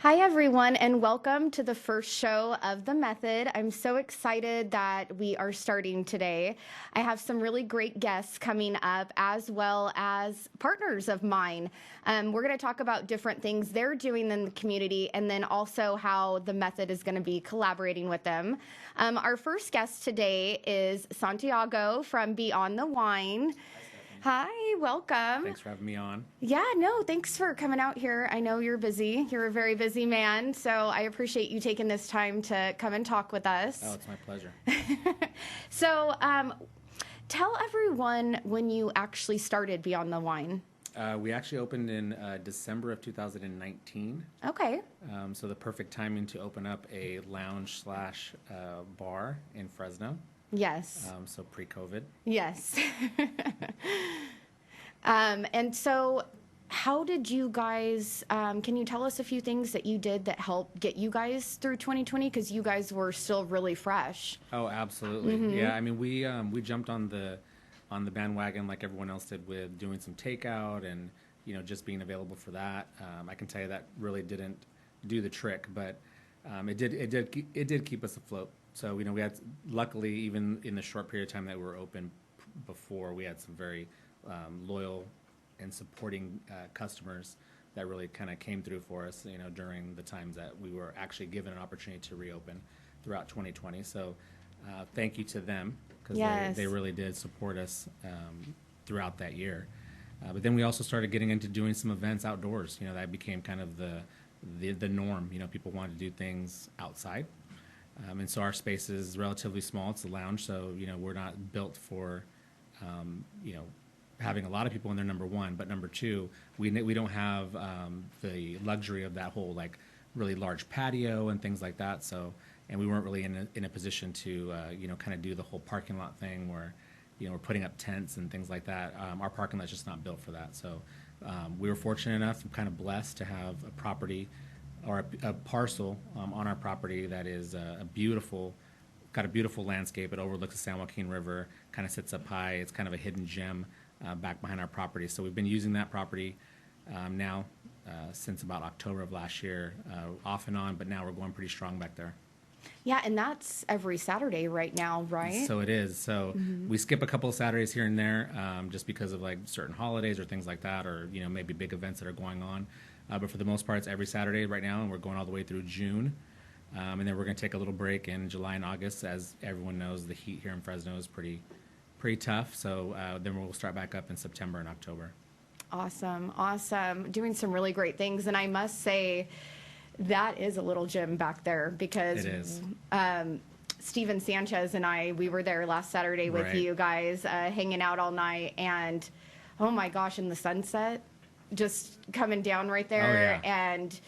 Hi, everyone, and welcome to the first show of The Method. I'm so excited that we are starting today. I have some really great guests coming up, as well as partners of mine. We're going to talk about different things they're doing in the community, and then also how The Method is going to be collaborating with them. Our first guest today is Santiago from Beyond the Wine. Hi, welcome. Thanks for having me on. Yeah, no, thanks for coming out here. I know you're busy. You're a very busy man, so I appreciate you taking this time to come and talk with us. Oh, it's my pleasure. So, tell everyone when you actually started Beyond the Wine. We actually opened in December of 2019. Okay. So the perfect timing to open up a lounge slash bar in Fresno. Yes. So pre-COVID. Yes. And so how did you guys, can you tell us a few things that you did that helped get you guys through 2020? Because you guys were still really fresh. Oh, absolutely. Mm-hmm. Yeah, I mean, we jumped on the bandwagon like everyone else did with doing some takeout and, just being available for that. I can tell you that really didn't do the trick, but it did keep us afloat. So, we had, luckily, even in the short period of time that we were open before, we had some very loyal and supporting customers that really kind of came through for us, during the times that we were actually given an opportunity to reopen throughout 2020. So thank you to them, because they really did support us throughout that year. But then we also started getting into doing some events outdoors. That became kind of the norm. People wanted to do things outside. And so our space is relatively small. It's a lounge, so we're not built for having a lot of people in there. Number one, but number two, we don't have the luxury of that whole really large patio and things like that. So, and we weren't really in a position to kind of do the whole parking lot thing where we're putting up tents and things like that. Our parking lot's just not built for that. So we were fortunate enough and kind of blessed to have a property or a parcel on our property that is got a beautiful landscape. It overlooks the San Joaquin River, kind of sits up high. It's kind of a hidden gem back behind our property. So we've been using that property now since about October of last year, off and on, but now we're going pretty strong back there. Yeah, and that's every Saturday right now, right? So it is. So we skip a couple of Saturdays here and there just because of certain holidays or things like that, or maybe big events that are going on. But for the most part, it's every Saturday right now, and we're going all the way through June. And then we're going to take a little break in July and August. As everyone knows, the heat here in Fresno is pretty tough. So then we'll start back up in September and October. Awesome. Doing some really great things. And I must say, that is a little gym back there, because it is. Steven Sanchez and we were there last Saturday with you guys, hanging out all night. And, oh my gosh, in the sunset, just coming down right there. Oh, yeah. And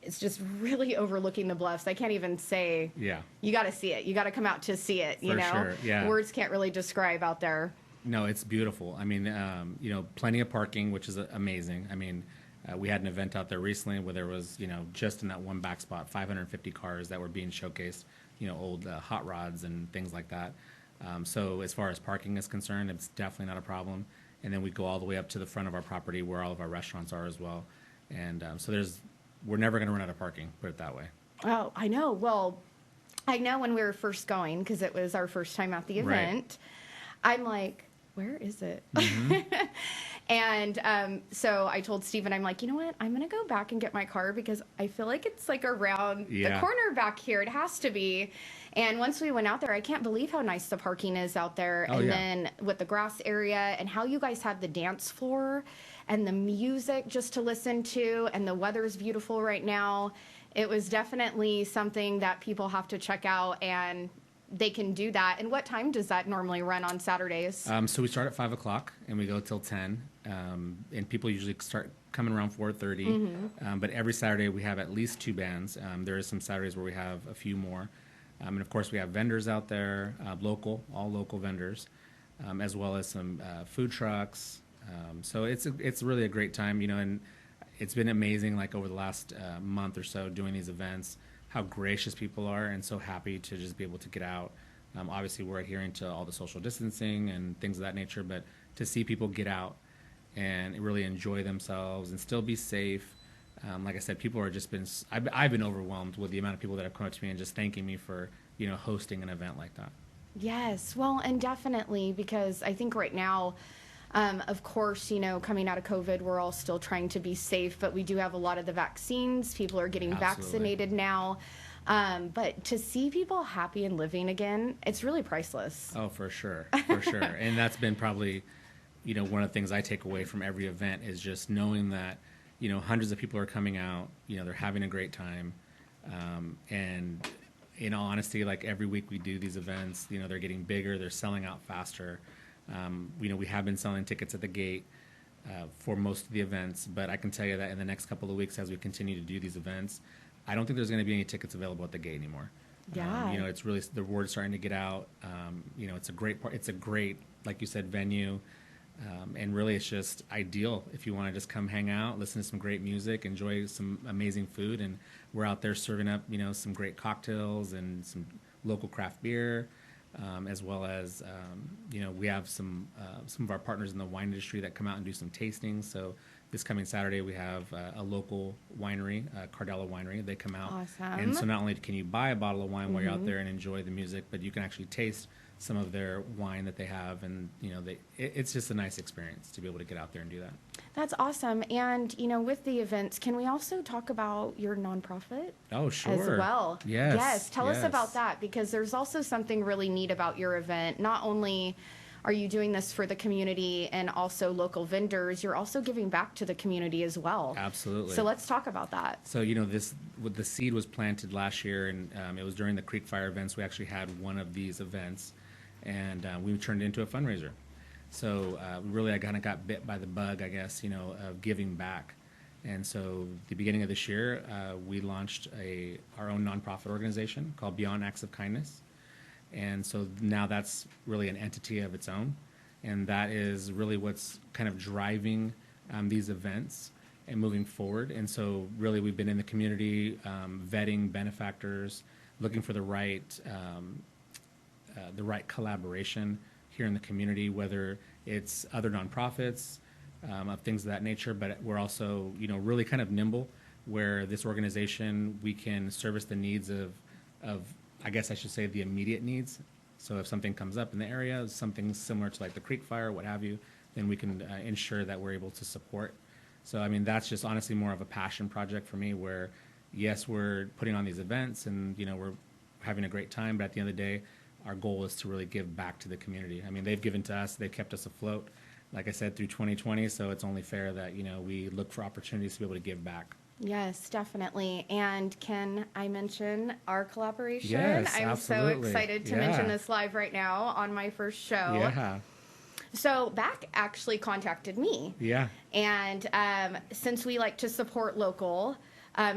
it's just really overlooking the bluffs. I can't even say. Yeah. You got to see it. You got to come out to see it. For sure. Yeah. Words can't really describe out there. No, it's beautiful. I mean, plenty of parking, which is amazing. I mean, we had an event out there recently where there was, just in that one back spot, 550 cars that were being showcased, old hot rods and things like that. So as far as parking is concerned, it's definitely not a problem. And then we go all the way up to the front of our property where all of our restaurants are as well. And so we're never going to run out of parking, put it that way. Oh, I know. Well, I know when we were first going, because it was our first time at the event, I'm like, where is it? Mm-hmm. And so I told Steven, I'm like, you know what? I'm going to go back and get my car, because I feel like it's around the corner back here. It has to be. And once we went out there, I can't believe how nice the parking is out there. Oh, and then with the grass area, and how you guys had the dance floor and the music just to listen to, and the weather's beautiful right now. It was definitely something that people have to check out, and they can do that. And what time does that normally run on Saturdays? So we start at 5 o'clock and we go till 10. And people usually start coming around 4:30. Mm-hmm. But every Saturday we have at least 2 bands. There is some Saturdays where we have a few more. And of course we have vendors out there, all local vendors, as well as some food trucks. So it's really a great time, and it's been amazing, over the last month or so doing these events, how gracious people are and so happy to just be able to get out. Obviously, we're adhering to all the social distancing and things of that nature, but to see people get out and really enjoy themselves and still be safe, Like I said, people are just been, I've been overwhelmed with the amount of people that have come up to me and just thanking me for, hosting an event like that. Yes, well, and definitely because I think right now, of course, coming out of COVID, we're all still trying to be safe, but we do have a lot of the vaccines. People are getting vaccinated now. But to see people happy and living again, it's really priceless. Oh, for sure. For sure. And that's been probably, one of the things I take away from every event is just knowing that, hundreds of people are coming out, they're having a great time. And in all honesty, like every week we do these events, they're getting bigger, they're selling out faster. We have been selling tickets at the gate for most of the events, but I can tell you that in the next couple of weeks, as we continue to do these events, I don't think there's going to be any tickets available at the gate anymore. Yeah. It's really, the word's starting to get out. It's a great part. It's a great, like you said, venue. And really it's just ideal if you want to just come hang out, listen to some great music, enjoy some amazing food. And we're out there serving up, some great cocktails and some local craft beer, as well as, we have some of our partners in the wine industry that come out and do some tastings. So this coming Saturday, we have a local winery, Cardella Winery. They come out. Awesome. And so not only can you buy a bottle of wine while you're out there and enjoy the music, but you can actually taste some of their wine that they have. And, it's just a nice experience to be able to get out there and do that. That's awesome. And, with the events, can we also talk about your nonprofit? Oh, sure. As well. Yes. Yes. Tell us about that, because there's also something really neat about your event. Not only are you doing this for the community and also local vendors, you're also giving back to the community as well. Absolutely. So let's talk about that. So, the seed was planted last year, and it was during the Creek Fire events. We actually had one of these events, and we turned it into a fundraiser. So really, I kind of got bit by the bug, I guess, of giving back. And so the beginning of this year, we launched our own nonprofit organization called Beyond Acts of Kindness. And so now that's really an entity of its own. And that is really what's kind of driving these events and moving forward. And so really we've been in the community vetting benefactors, looking for the right collaboration here in the community, whether it's other nonprofits, of things of that nature, but we're also, really kind of nimble, where this organization, we can service the needs of I guess I should say the immediate needs. So if something comes up in the area, something similar to like the Creek Fire, what have you, then we can ensure that we're able to support. So, I mean, that's just honestly more of a passion project for me, where yes, we're putting on these events and, we're having a great time, but at the end of the day, our goal is to really give back to the community. I mean, they've given to us, they've kept us afloat, like I said, through 2020. So it's only fair that, we look for opportunities to be able to give back. Yes, definitely. And can I mention our collaboration? Yes, I'm absolutely. so excited to mention this live right now on my first show. Yeah. So Back actually contacted me. Yeah. And since we like to support local,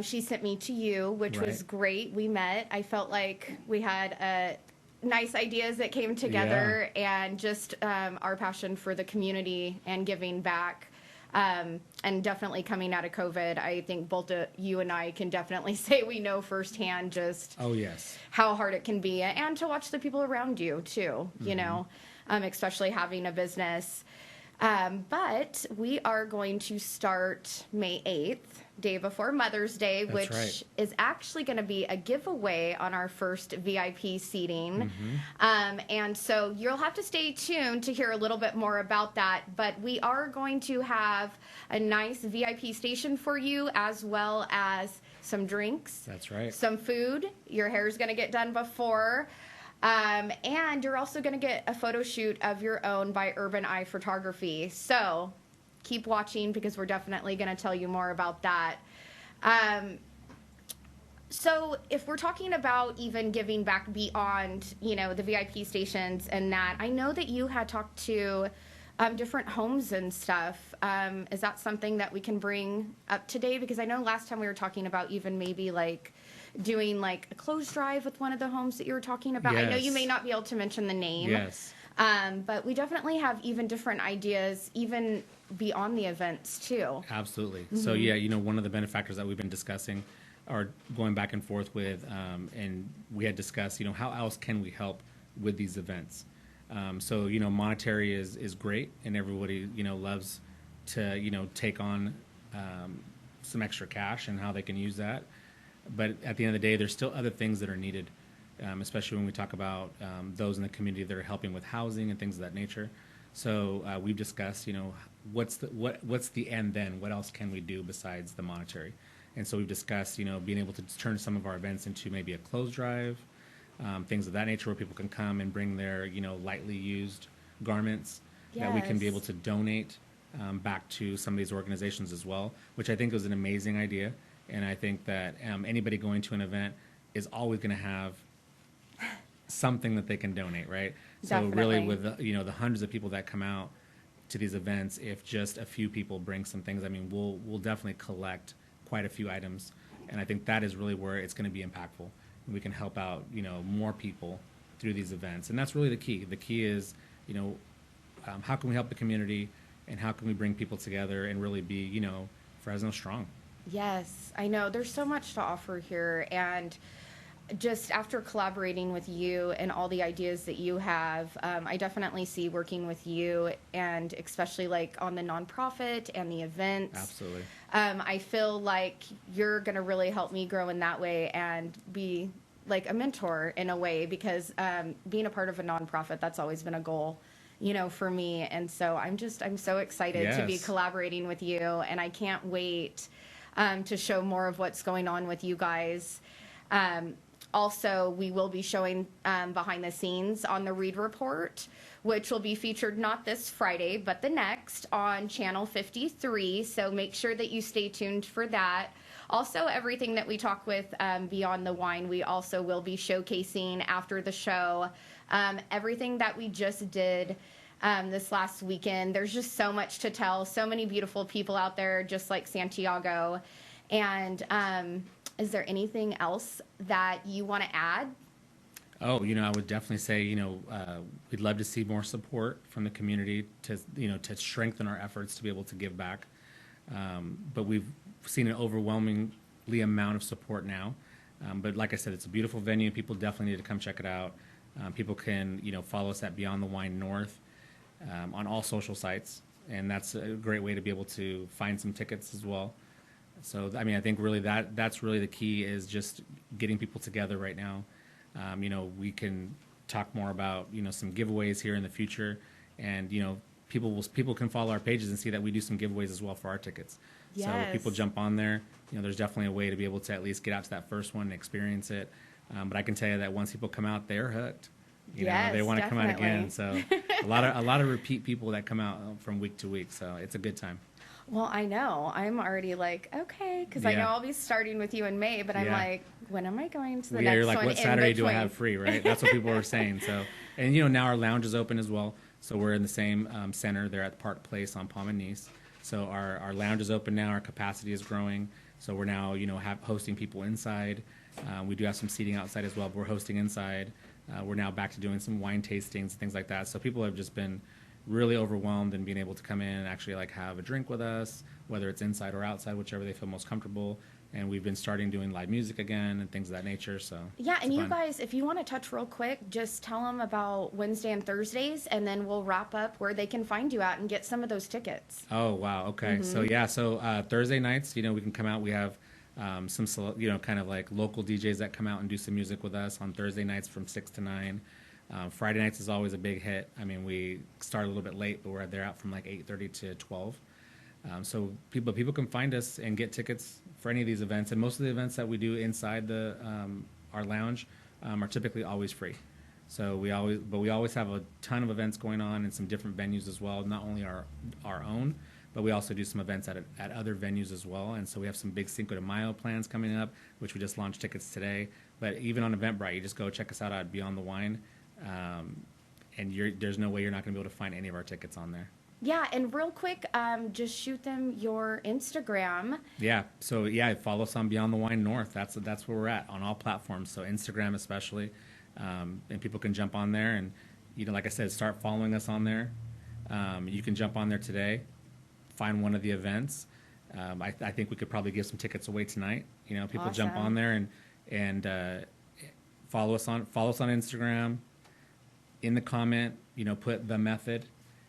she sent me to you, which was great. We met. I felt like we had nice ideas that came together, and just our passion for the community and giving back. And definitely coming out of COVID, I think both you and I can definitely say we know firsthand just how hard it can be, and to watch the people around you too, especially having a business. But we are going to start May 8th, day before Mother's Day, which is actually going to be a giveaway on our first VIP seating. And so you'll have to stay tuned to hear a little bit more about that. But we are going to have a nice VIP station for you, as well as some drinks. That's right. Some food. Your hair is going to get done before. And you're also going to get a photo shoot of your own by Urban Eye Photography. So keep watching, because we're definitely going to tell you more about that. So if we're talking about even giving back beyond, the VIP stations and that, I know that you had talked to different homes and stuff. Is that something that we can bring up today? Because I know last time we were talking about even maybe like doing like a clothes drive with one of the homes that you were talking about. Yes. I know you may not be able to mention the name. Yes. But we definitely have even different ideas, even beyond the events too. Absolutely. So one of the benefactors that we've been discussing, or going back and forth with, and we had discussed, how else can we help with these events? So monetary is great, and everybody loves to take on some extra cash and how they can use that. But at the end of the day, there's still other things that are needed, especially when we talk about those in the community that are helping with housing and things of that nature. So we've discussed, what's the end then? What else can we do besides the monetary? And so we've discussed, being able to turn some of our events into maybe a clothes drive, things of that nature where people can come and bring their, lightly used garments that we can be able to donate back to some of these organizations as well, which I think was an amazing idea. And I think that anybody going to an event is always going to have something that they can donate, right? Definitely. So really with, the hundreds of people that come out to these events, if just a few people bring some things, I mean, we'll definitely collect quite a few items. And I think that is really where it's going to be impactful. And we can help out, more people through these events. And that's really the key. The key is, how can we help the community and how can we bring people together and really be, Fresno strong? Yes, I know. There's so much to offer here. And just after collaborating with you and all the ideas that you have, I definitely see working with you, and especially like on the nonprofit and the events. Absolutely. I feel like you're going to really help me grow in that way and be like a mentor in a way, because being a part of a nonprofit, that's always been a goal, for me. And so I'm so excited to be collaborating with you, and I can't wait to show more of what's going on with you guys. Also, we will be showing behind the scenes on the Read Report, which will be featured not this Friday, but the next on Channel 53. So make sure that you stay tuned for that. Also, everything that we talk with Beyond the Wine, we also will be showcasing after the show. Everything that we just did this last weekend. There's just so much to tell. So many beautiful people out there, just like Santiago. And is there anything else that you want to add? Oh, I would definitely say, we'd love to see more support from the community to, to strengthen our efforts to be able to give back. But we've seen an overwhelmingly amount of support now. But like I said, it's a beautiful venue. People definitely need to come check it out. People can, follow us at Beyond the Wine North on all social sites. And that's a great way to be able to find some tickets as well. So, I mean, I think really that's really the key, is just getting people together right now. We can talk more about, some giveaways here in the future, and, people can follow our pages and see that we do some giveaways as well for our tickets. Yes. So if people jump on there, there's definitely a way to be able to at least get out to that first one and experience it. But I can tell you that once people come out, they're hooked. They want to come out again. So a lot of repeat people that come out from week to week. So it's a good time. Well, I know. I'm already like, okay, because I know I'll be starting with you in May, but I'm like, when am I going to the next you're like, one? what Saturday do I have free, right? That's what people were saying. So, and now our lounge is open as well. So we're in the same center there at Park Place on Palm and Nice. So our lounge is open now. Our capacity is growing. So we're now, hosting people inside. We do have some seating outside as well, but we're hosting inside. We're now back to doing some wine tastings and things like that. So people have just been really overwhelmed and being able to come in and actually have a drink with us, whether it's inside or outside, whichever they feel most comfortable. And we've been starting doing live music again and things of that nature. So yeah, and you guys, if you want to touch real quick, just tell them about Wednesday and Thursdays, and then we'll wrap up where they can find you at and get some of those tickets. Oh wow, okay. Mm-hmm. So Thursday nights, we can come out. We have some kind of like local DJs that come out and do some music with us on Thursday nights from 6 to 9. Friday nights is always a big hit. I mean, we start a little bit late, but they're out from like 8:30 to 12. So people can find us and get tickets for any of these events. And most of the events that we do inside our lounge are typically always free. So we always have a ton of events going on in some different venues as well. Not only our own, but we also do some events at other venues as well. And so we have some big Cinco de Mayo plans coming up, which we just launched tickets today. But even on Eventbrite, you just go check us out at Beyond the Wine. And there's no way you're not going to be able to find any of our tickets on there. Yeah, and real quick, just shoot them your Instagram. Yeah, so follow us on Beyond the Wine North. That's where we're at on all platforms. So Instagram especially, and people can jump on there and, like I said, start following us on there. You can jump on there today, find one of the events. I think we could probably give some tickets away tonight. People Awesome. Jump on there and follow us on Instagram. In the comment, put the Method,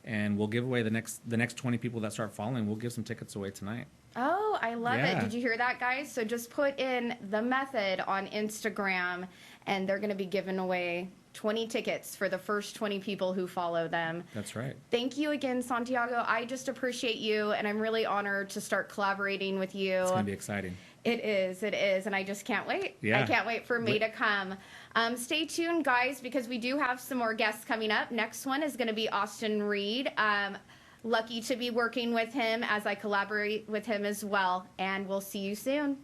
and we'll give away the next 20 people that start following. We'll give some tickets away tonight. Oh, Oh, I love it. Yeah. Did you hear that, guys? So just put in The Method on Instagram, and they're going to be giving away 20 tickets for the first 20 people who follow them. That's right. Thank you again, Santiago. I just appreciate you, and I'm really honored to start collaborating with you. It's going to be exciting. It is, and I just can't wait. Yeah. I can't wait for May to come. Stay tuned, guys, because we do have some more guests coming up. Next one is going to be Austin Reed. Lucky to be working with him as I collaborate with him as well, and we'll see you soon.